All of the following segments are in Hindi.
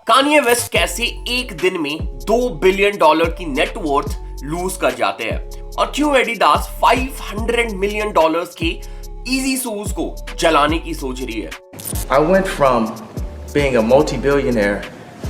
कान्ये वेस्ट कैसे एक दिन में $2 बिलियन की नेटवर्थ लूज कर जाते हैं और क्यों एडिडास $500 मिलियन के इजी शूज को जलाने की सोच रही है। I went from being a multi-billionaire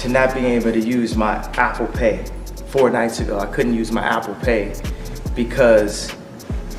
to not being able to use my Apple Pay. 4 nights ago, I couldn't use my Apple Pay because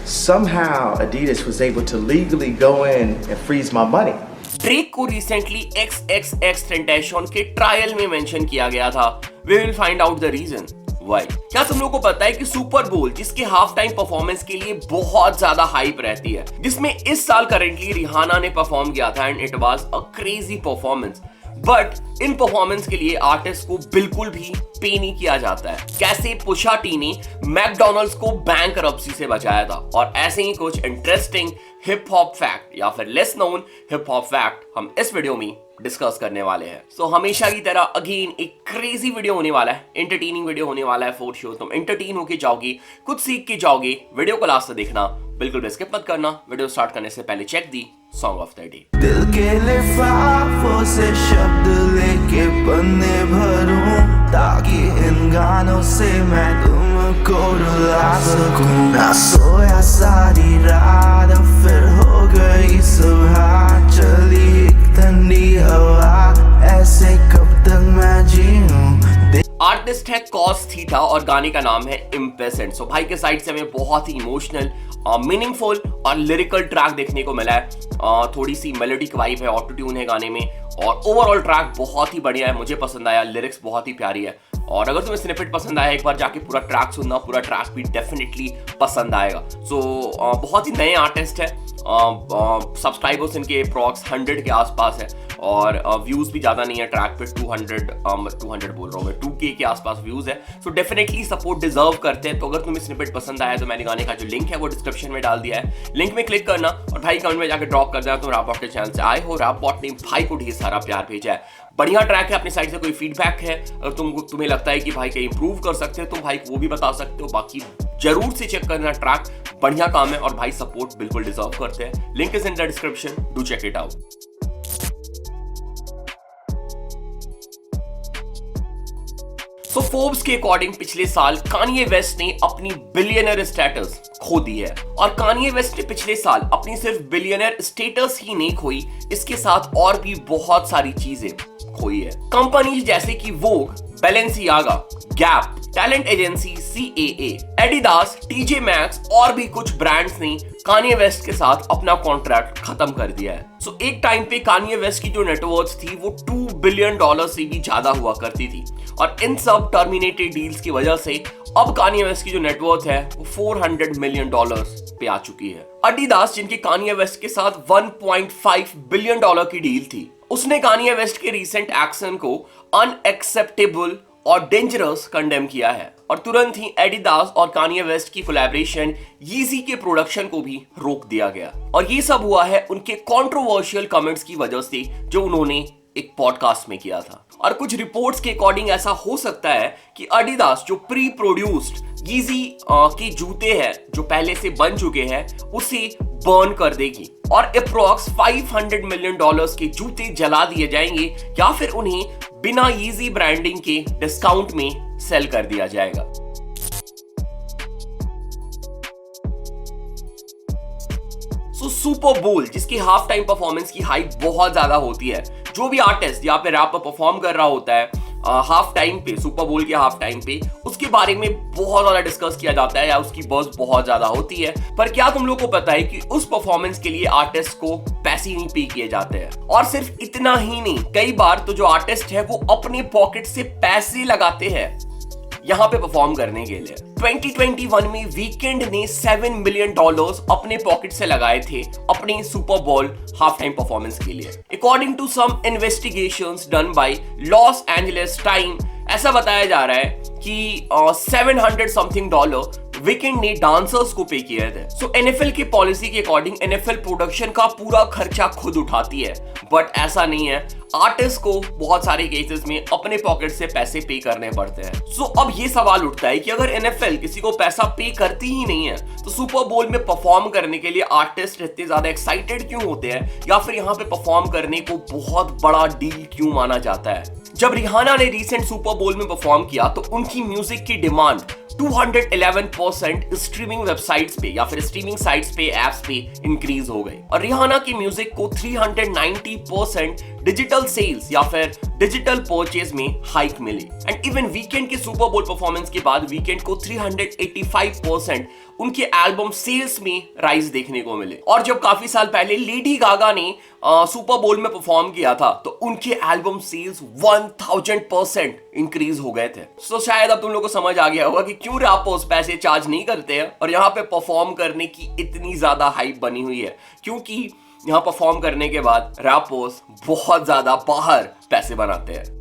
somehow Adidas was able to legally go in and freeze my money. Drake को रिसेंटली XXXTentacion के ट्रायल में मेंशन किया गया था। We will find out the reason why। क्या तुम लोगों को पता है कि सुपर बोल जिसके हाफ टाइम परफॉर्मेंस के लिए बहुत ज्यादा हाइप रहती है, जिसमें इस साल करेंटली रिहाना ने परफॉर्म किया था and it was a crazy performance, but in performance के लिए आर्टिस्ट को बिल्कुल भी पे नहीं किया जाता है। कैसे पुशा टी ने मैकडॉनल्ड्स को बैंकरप्सी से बचाया था, और ऐसे ही कुछ इंटरेस्टिंग हिप हॉप फैक्ट या फिर less known hip hop fact हम इस वीडियो में डिस्कस करने वाले हैं। सो हमेशा की तरह अगेन एक क्रेजी वीडियो होने वाला है, एंटरटेनिंग वीडियो होने वाला है फॉर श्योर। तुम एंटरटेन होके जाओगे, कुछ सीख के जाओगे। वीडियो को लास्ट तक देखना, बिल्कुल भी स्किप मत करना। वीडियो स्टार्ट करने से पहले check the song of the day. दिल के लिफाफों से शब्द लेके पन्ने भरूं, ताकि इन गानों से मैं तुमको रुला सकूं। ना सोया सारी रात, फिर हो गई सुबह, चली एक ठंडी हवा, ऐसे कब तक मैं जीऊं। आर्टिस्ट है कॉस थीटा और गाने का नाम है इम्पेसेंट। सो भाई के साइड से हमें बहुत ही इमोशनल, मीनिंगफुल और लिरिकल ट्रैक देखने को मिला है। थोड़ी सी मेलोडिक वाइब है, ऑटो ट्यून है गाने में, और ओवरऑल ट्रैक बहुत ही बढ़िया है, मुझे पसंद आया। लिरिक्स बहुत ही प्यारी है, और अगर तुम्हें स्निपेट पसंद आया, एक बार जाके पूरा ट्रैक सुनना, पूरा ट्रैक भी डेफिनेटली पसंद आएगा। सो बहुत ही नए आर्टिस्ट है, सब्सक्राइबर्स इनके अप्रॉक्स 100 के आसपास है, और व्यूज भी ज़्यादा नहीं है ट्रैक पे। 200 बोल रहा हूँ मैं, 2K के आसपास व्यूज है। सो डेफिनेटली सपोर्ट डिजर्व करते हैं। तो अगर तुम्हें स्निपेट पसंद आया तो मैंने गाने का जो लिंक है वो डिस्क्रिप्शन में डाल दिया है, लिंक में क्लिक करना और भाई कमेंट में जाकर ड्रॉप कर देना तुम रैप बॉट के चैनल से आए हो। रैप बॉट ने भाई को ढेर सारा प्यार भेजा है, बढ़िया ट्रैक है। अपनी साइड से कोई फीडबैक है, अगर तुम्हें लगता है कि भाई कहीं इंप्रूव कर सकते हो तो भाई वो भी बता सकते हो। बाकी जरूर से चेक करना, ट्रैक बढ़िया काम है और भाई सपोर्ट बिल्कुल डिजर्व करते हैं। Link is in the description, do check it out. So Forbes के अकॉर्डिंग पिछले साल कान्ये वेस्ट ने अपनी बिलियनर स्टेटस खो दी है, और कान्ये वेस्ट ने पिछले साल अपनी सिर्फ बिलियनर स्टेटस ही नहीं खोई, इसके साथ और भी बहुत सारी चीजें खोई है। कंपनीज जैसे कि Vogue, Balenciaga, Gap, talent agency CAA, Adidas, TJ Maxx और भी कुछ ब्रांड्स ने कान्ये वेस्ट के साथ अपना कॉन्ट्रैक्ट खत्म कर दिया है। सो एक टाइम पे कान्ये वेस्ट की जो नेटवर्थ थी वो $2 बिलियन से भी ज्यादा हुआ करती थी, और इन सब टर्मिनेटेड डील्स की वजह से अब कान्ये वेस्ट की जो नेटवर्थ है वो $400 मिलियन पे आ चुकी है। एडिडास, जिनके कान्ये वेस्ट के साथ $1.5 बिलियन की डील थी, उसने कान्ये वेस्ट के रीसेंट एक्शन को अनएक्सेप्टेबल और डेंजरस कंडेम किया है, और तुरंत ही एडिडास और कान्ये वेस्ट की कोलैबोरेशन यीजी के प्रोडक्शन को भी रोक दिया गया। और ये सब हुआ है उनके कंट्रोवर्शियल कमेंट्स की वजह से जो उन्होंने एक पॉडकास्ट में किया था। और कुछ रिपोर्ट्स के अकॉर्डिंग ऐसा हो सकता है कि एडिडास जो प्री प्रोड्यूस्ड यीजी के जूते हैं जो पहले से बन चुके हैं उसे बर्न कर देगी, और अप्रॉक्स $500 मिलियन के जूते जला दिए जाएंगे, या फिर उन्हें बिना यीजी ब्रांडिंग के डिस्काउंट में सेल कर दिया जाएगा। सो सुपर बोल जिसकी हाफ टाइम परफॉर्मेंस की हाइप बहुत ज्यादा होती है, जो भी आर्टिस्ट यहाँ पे रैप पर परफॉर्म कर रहा होता है हाफ टाइम पे, सुपर बोल के हाफ टाइम पे, उसके बारे में बहुत ज्यादा डिस्कस किया जाता है या उसकी बज़ बहुत ज्यादा होती है। पर क्या तुम लोग को पता है कि उस परफॉर्मेंस के लिए आर्टिस्ट को पैसे नहीं पे किए जाते हैं? और सिर्फ इतना ही नहीं, कई बार तो जो आर्टिस्ट है वो अपने पॉकेट से पैसे लगाते हैं यहाँ पे परफॉर्म करने के लिए। 2021 में वीकेंड ने $7 मिलियन अपने पॉकेट से लगाए थे अपने सुपर बोल हाफ टाइम परफॉर्मेंस के लिए। According to some investigations done by Los Angeles Time, ऐसा बताया जा रहा है कि $700 समथिंग वीकेंड ने डांसर्स को पे किए थे। सो NFL की पॉलिसी के अकॉर्डिंग NFL प्रोडक्शन का पूरा खर्चा खुद उठाती है, बट ऐसा नहीं है। आर्टिस्ट को बहुत सारे केसेस में अपने पॉकेट से पैसे पे करने पड़ते हैं। सो अब ये सवाल उठता है कि अगर NFL किसी को पैसा पे करती ही नहीं है तो सुपर बोल में परफॉर्म करने के लिए आर्टिस्ट इतने ज्यादा एक्साइटेड क्यों होते हैं, या फिर यहाँ पे परफॉर्म करने को बहुत बड़ा डील क्यों माना जाता है। जब रिहाना ने रिसेंट सुपर बोल में परफॉर्म किया तो उनकी म्यूजिक की डिमांड 211% स्ट्रीमिंग वेबसाइट्स पे या फिर स्ट्रीमिंग साइट्स पे, एप्स पे इंक्रीज हो गई, और रिहाना की म्यूजिक को 390% डिजिटल सेल्स या फिर डिजिटल परचेज में हाइक मिली। एंड इवन वीकेंड के सुपर बोल परफॉर्मेंस के बाद वीकेंड को 385% उनके एल्बम सेल्स में राइज देखने को मिले। और जब काफी साल पहले लेडी गागा ने सुपर बोल में परफॉर्म किया था तो उनके एल्बम सेल्स 1000% इंक्रीज हो गए थे। तो शायद अब तुम लोगों को समझ आ गया होगा कि क्यों रैपर्स पैसे चार्ज नहीं करते हैं और यहाँ पे परफॉर्म करने की इतनी ज्यादा हाइप बनी हुई है, क्योंकि यहाँ परफॉर्म करने के बाद रैपर्स बहुत ज्यादा बाहर पैसे बनाते हैं।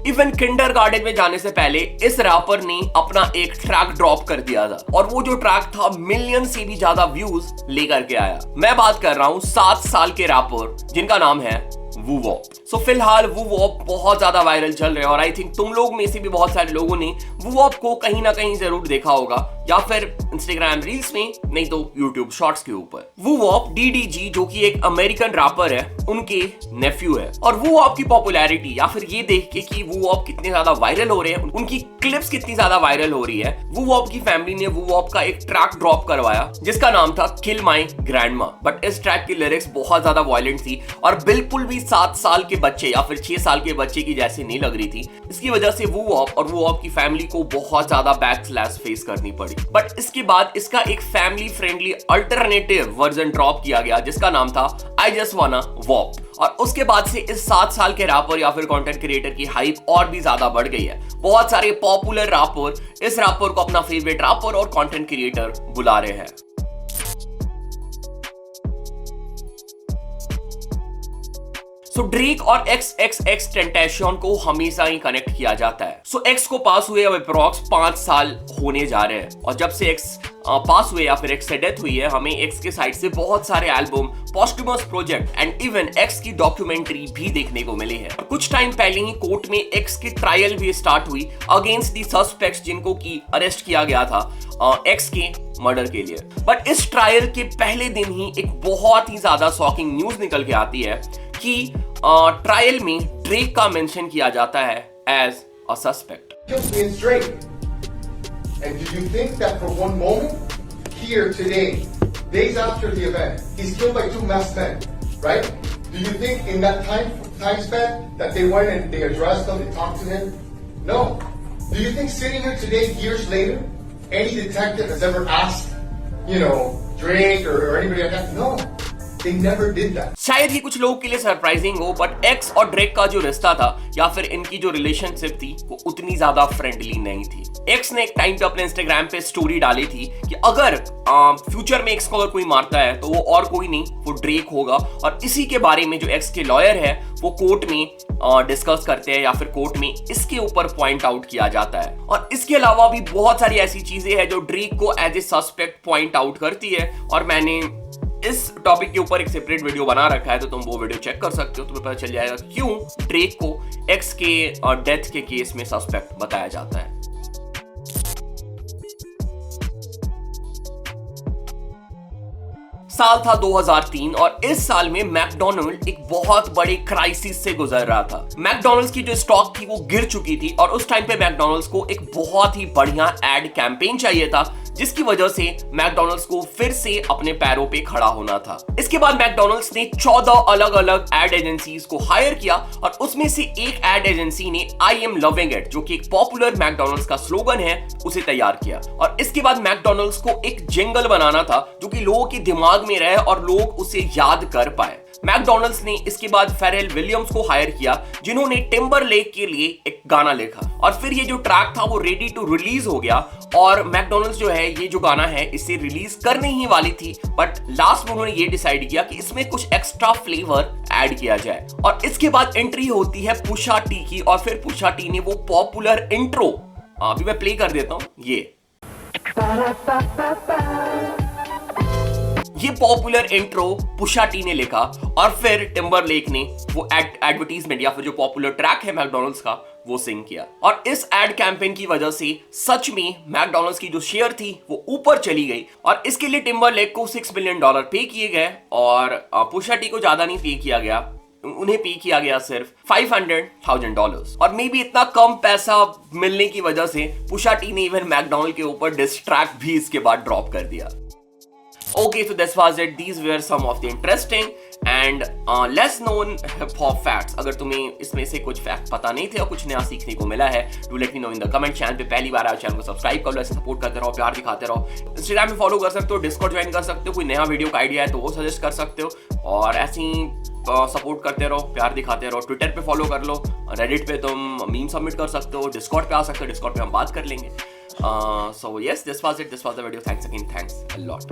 इवन किंडरगार्टन में जाने से पहले इस रैपर ने अपना एक ट्रैक ड्रॉप कर दिया था, और वो जो ट्रैक था मिलियन से भी ज्यादा व्यूज लेकर के आया। मैं बात कर रहा हूं 7 साल के रैपर जिनका नाम है वू वॉप। सो फिलहाल वू वॉप बहुत ज्यादा वायरल चल रहे हैं, और आई थिंक तुम लोग में से भी बहुत सारे लोगों ने वू वॉप को कहीं ना कहीं जरूर देखा होगा, या फिर इंस्टाग्राम रील्स में, नहीं तो यूट्यूब शॉर्ट्स के ऊपर। वू वॉप DDG जो कि एक अमेरिकन रैपर है, उनके नेफ्यू है, और वू वॉप की पॉपुलैरिटी या फिर ये देख के कि वू वॉप कितने ज्यादा वायरल हो रहे हैं, उनकी क्लिप्स कितनी ज्यादा वायरल हो रही है, वू वॉप की फैमिली ने वू वॉप का एक ट्रैक ड्रॉप करवाया जिसका नाम था किल माई ग्रैंडमा। बट इस ट्रैक की लिरिक्स बहुत ज्यादा वायलेंट थी और बिल्कुल भी 7 साल के बच्चे या फिर 6 साल के बच्चे की जैसी नहीं लग रही थी। इसकी वजह से वू वॉप और वू वॉप की फैमिली को बहुत ज्यादा बैकस्लैश फेस करनी पड़ी। बट इसके बाद इसका एक family friendly alternative version drop किया गया जिसका नाम था आई जस्ट वाना वॉप, और उसके बाद से इस 7 साल के रैपर या फिर कंटेंट क्रिएटर की हाइप और भी ज्यादा बढ़ गई है। बहुत सारे पॉपुलर रैपर इस रैपर को अपना फेवरेट रैपर और कंटेंट क्रिएटर बुला रहे हैं। सो ड्रेक और XXXTentacion को हमेशा ही कनेक्ट किया जाता है। सो X को पास हुए अब अप्रॉक्स 5 साल होने जा रहे हैं, और जब से X पास हुए या फिर X से डेथ हुई है, हमें X के साइड से बहुत सारे album, posthumous project and even X की डॉक्यूमेंट्री भी देखने को मिली है। और कुछ टाइम पहले ही कोर्ट में X की ट्रायल भी स्टार्ट हुई अगेंस्ट दी सस्पेक्ट्स जिनको की अरेस्ट किया गया था X के मर्डर के लिए। बट इस ट्रायल के पहले दिन ही एक बहुत ही ज्यादा शॉकिंग न्यूज निकल के आती है कि ट्रायल में ड्रेक का मेंशन किया जाता है as a suspect. And do you think that for one moment, here today, days after the event, he's killed by 2 masked men, right? Do you think in that time span that they went and they addressed him, they talked to him? No. Do you think sitting here today, years later, any detective has ever asked, Drake or anybody like that? No. They never did that. शायद ही कुछ लोगों के लिए सरप्राइजिंग हो, बट X और ड्रेक का जो रिश्ता था या फिर इनकी जो रिलेशनशिप थी वो उतनी ज्यादा फ्रेंडली नहीं थी। X ने एक टाइम पे अपने इंस्टाग्राम पे स्टोरी डाली थी कि अगर फ्यूचर में X को अगर कोई मारता है तो वो और कोई नहीं, वो ड्रेक होगा, और इसी के बारे में जो X के लॉयर है वो कोर्ट में डिस्कस करते हैं या फिर कोर्ट में इसके ऊपर पॉइंट आउट किया जाता है। और इसके अलावा भी बहुत सारी ऐसी चीजें हैं जो ड्रेक को as a suspect point out करती है, और मैंने इस टॉपिक के ऊपर एक सेपरेट वीडियो बना रखा है, तो तुम वो वीडियो चेक कर सकते हो, तुम्हें पता चल जाएगा क्यों ड्रेक को X के डेथ के केस में सस्पेक्ट बताया जाता है। साल था 2003 और इस साल में मैकडॉनल्ड एक बहुत बड़े क्राइसिस से गुजर रहा था। मैकडॉनल्ड्स की जो स्टॉक थी वो गिर चुकी थी, और उस टाइम पे मैकडॉनल्ड्स को एक बहुत ही बढ़िया एड कैंपेन चाहिए था जिसकी वजह से मैकडॉनल्ड्स को फिर से अपने पैरों पे खड़ा होना था। इसके बाद मैकडॉनल्ड्स ने 14 अलग अलग एड एजेंसीज को हायर किया, और उसमें से एक एड एजेंसी ने आई एम लविंग इट, जो कि एक पॉपुलर मैकडॉनल्ड्स का स्लोगन है, उसे तैयार किया। और इसके बाद मैकडॉनल्ड्स को एक जिंगल बनाना था जो कि लोगों के दिमाग में रहे और लोग उसे याद कर पाए। मैकडॉनल्ड्स ने इसके बाद फेरेल विलियम्स को हायर किया, जिन्होंने टिम्बरलेक के लिए एक गाना लिखा और फिर ये जो ट्रैक था वो रेडी टू रिलीज हो गया। और मैकडॉनल्ड्स जो है ये जो गाना है इसे रिलीज करने ही वाली थी, बट लास्ट में उन्होंने ये डिसाइड किया कि इसमें कुछ एक्स्ट्रा फ्लेवर ऐड किया जाए। और इसके बाद एंट्री होती है पुशा टी की, और फिर पुशा टी ने वो पॉपुलर इंट्रो, अभी मैं प्ले कर देता हूं, ये पॉपुलर इंट्रो पुशा टी ने लिखा और फिर टिम्बरलेक ने वो एडवर्टीजमेंट या फिर जो पॉपुलर ट्रैक है मैकडॉनल्ड्स का वो सिंग किया। और इस एड कैंपेन की वजह से सच में मैकडॉनल्ड्स की जो शेयर थी वो ऊपर चली गई और इसके लिए टिम्बरलेक को $6 मिलियन पे किए गए और पुशा टी को ज्यादा नहीं पे किया गया, उन्हें पे किया गया सिर्फ $500,000। और मे बी इतना कम पैसा मिलने की वजह से पुशा टी ने इवन मैकडॉनल्ड के ऊपर डिस ट्रैक भी इसके बाद ड्रॉप कर दिया। Okay, so this was it. These were some of the interesting and less known hip hop facts. अगर तुम्हें इसमें से कुछ फैक्ट पता नहीं थे और कुछ नया सीखने को मिला है, do let me know in the comment. Channel पे पहली बार आए चैनल को सब्सक्राइब कर लो, ऐसे सपोर्ट करते रहो, प्यार दिखाते रहो। इंस्टाग्राम पे फॉलो कर सकते हो, डिस्कॉर्ड ज्वाइन कर सकते हो, कोई नया वीडियो का आइडिया है तो वो सजेस्ट कर सकते हो और ऐसे ही सपोर्ट करते रहो, प्यार दिखाते रहो। ट्विटर पे फॉलो कर लो, रेडिट पे तुम मीम सबमिट कर सकते हो, डिस्कॉर्ड पे आ सकते हो, डिस्कॉर्ड पे हम बात कर लेंगे। So yes, this was it. This was the video. Thanks again. Thanks a lot.